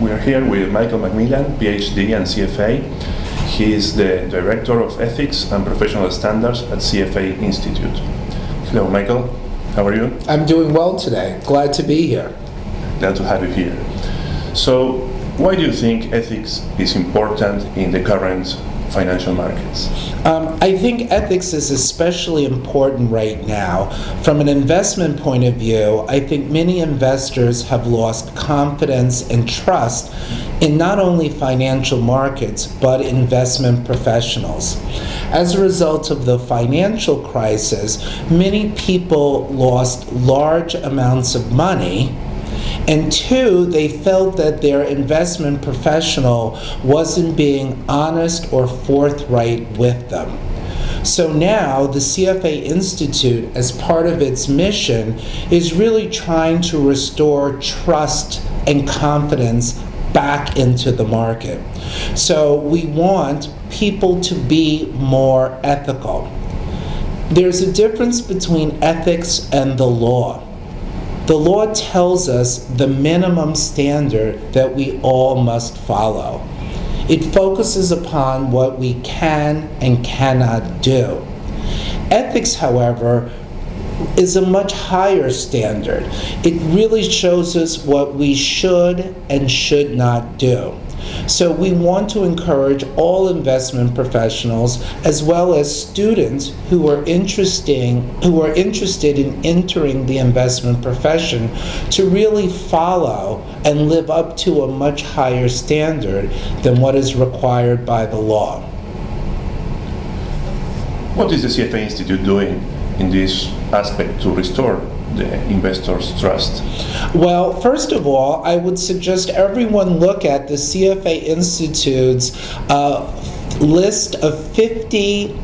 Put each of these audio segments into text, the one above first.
We are here with Michael Macmillan, PhD and CFA. He is the Director of Ethics and Professional Standards at CFA Institute. Hello, Michael. How are you? I'm doing well today. Glad to be here. Glad to have you here. So, why do you think ethics is important in the current financial markets? I think ethics is especially important right now. From an investment point of view, I think many investors have lost confidence and trust in not only financial markets, but investment professionals. As a result of the financial crisis, many people lost large amounts of money. And two, they felt that their investment professional wasn't being honest or forthright with them. So now the CFA Institute, as part of its mission, is really trying to restore trust and confidence back into the market. So we want people to be more ethical. There's a difference between ethics and the law. The law tells us the minimum standard that we all must follow. It focuses upon what we can and cannot do. Ethics, however, is a much higher standard. It really shows us what we should and should not do. So we want to encourage all investment professionals, as well as students who are interested in entering the investment profession, to really follow and live up to a much higher standard than what is required by the law. What is the CFA Institute doing in this aspect to restore the investors' trust? Well, first of all, I would suggest everyone look at the CFA Institute's list of 50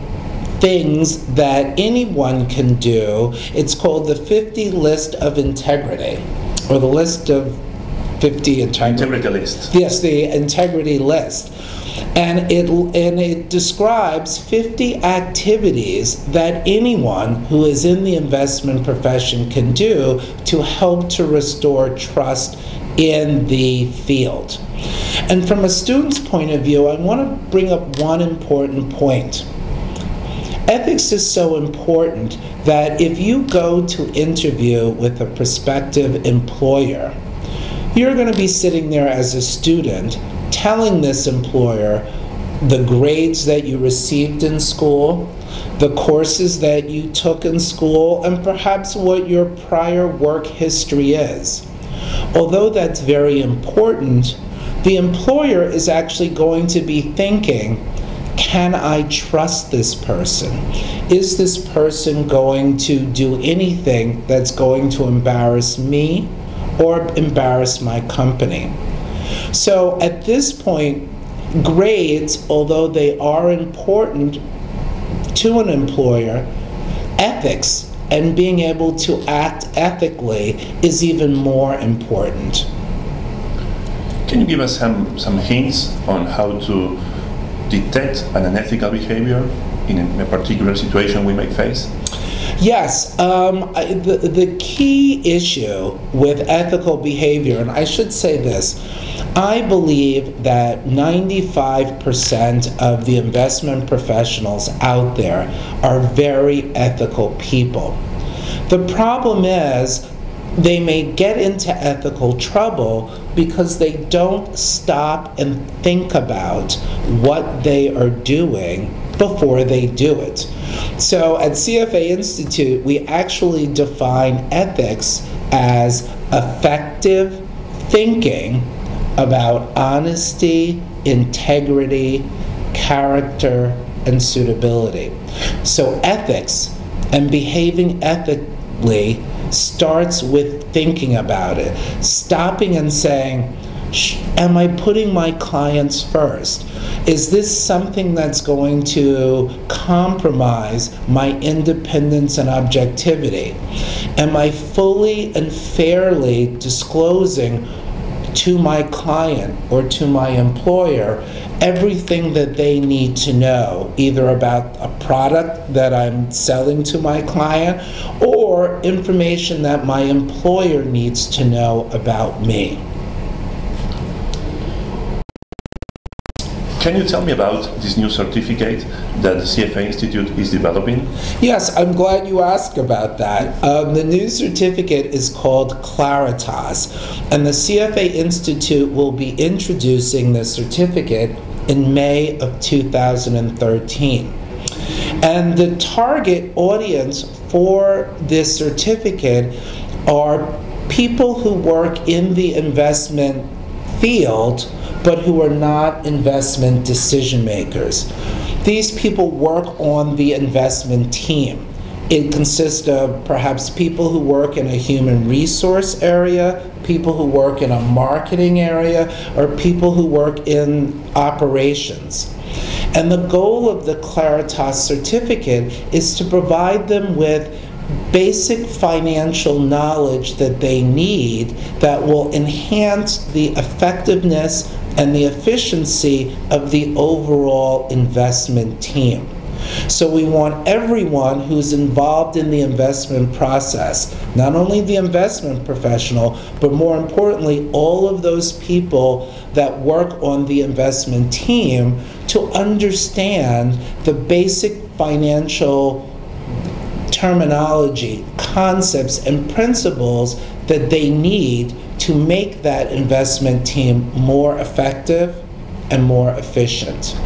things that anyone can do. It's called the 50 List of Integrity, or the list of 50 Integrity list. Yes, the integrity list. And it describes 50 activities that anyone who is in the investment profession can do to help to restore trust in the field. And from a student's point of view, I want to bring up one important point. Ethics is so important that if you go to interview with a prospective employer, you're going to be sitting there as a student telling this employer the grades that you received in school, the courses that you took in school, and perhaps what your prior work history is. Although that's very important, the employer is actually going to be thinking, can I trust this person? Is this person going to do anything that's going to embarrass me or embarrass my company? So at this point, grades, although they are important to an employer, ethics and being able to act ethically is even more important. Can you give us some hints on how to detect an unethical behavior in a particular situation we may face? Yes, the key issue with ethical behavior, and I should say this, I believe that 95% of the investment professionals out there are very ethical people. The problem is they may get into ethical trouble because they don't stop and think about what they are doing before they do it. So at CFA Institute, we actually define ethics as effective thinking about honesty, integrity, character, and suitability. So ethics and behaving ethically starts with thinking about it, stopping and saying, am I putting my clients first? Is this something that's going to compromise my independence and objectivity? Am I fully and fairly disclosing to my client or to my employer everything that they need to know, either about a product that I'm selling to my client or information that my employer needs to know about me? Can you tell me about this new certificate that the CFA Institute is developing? Yes, I'm glad you asked about that. The new certificate is called Claritas, and the CFA Institute will be introducing the certificate in May of 2013. And the target audience for this certificate are people who work in the investment field but who are not investment decision makers. These people work on the investment team. It consists of perhaps people who work in a human resource area, people who work in a marketing area, or people who work in operations. And the goal of the Claritas certificate is to provide them with basic financial knowledge that they need that will enhance the effectiveness and the efficiency of the overall investment team. So we want everyone who's involved in the investment process, not only the investment professional, but more importantly, all of those people that work on the investment team to understand the basic financial terminology, concepts, and principles that they need to make that investment team more effective and more efficient.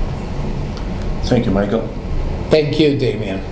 Thank you, Michael. Thank you, Damián.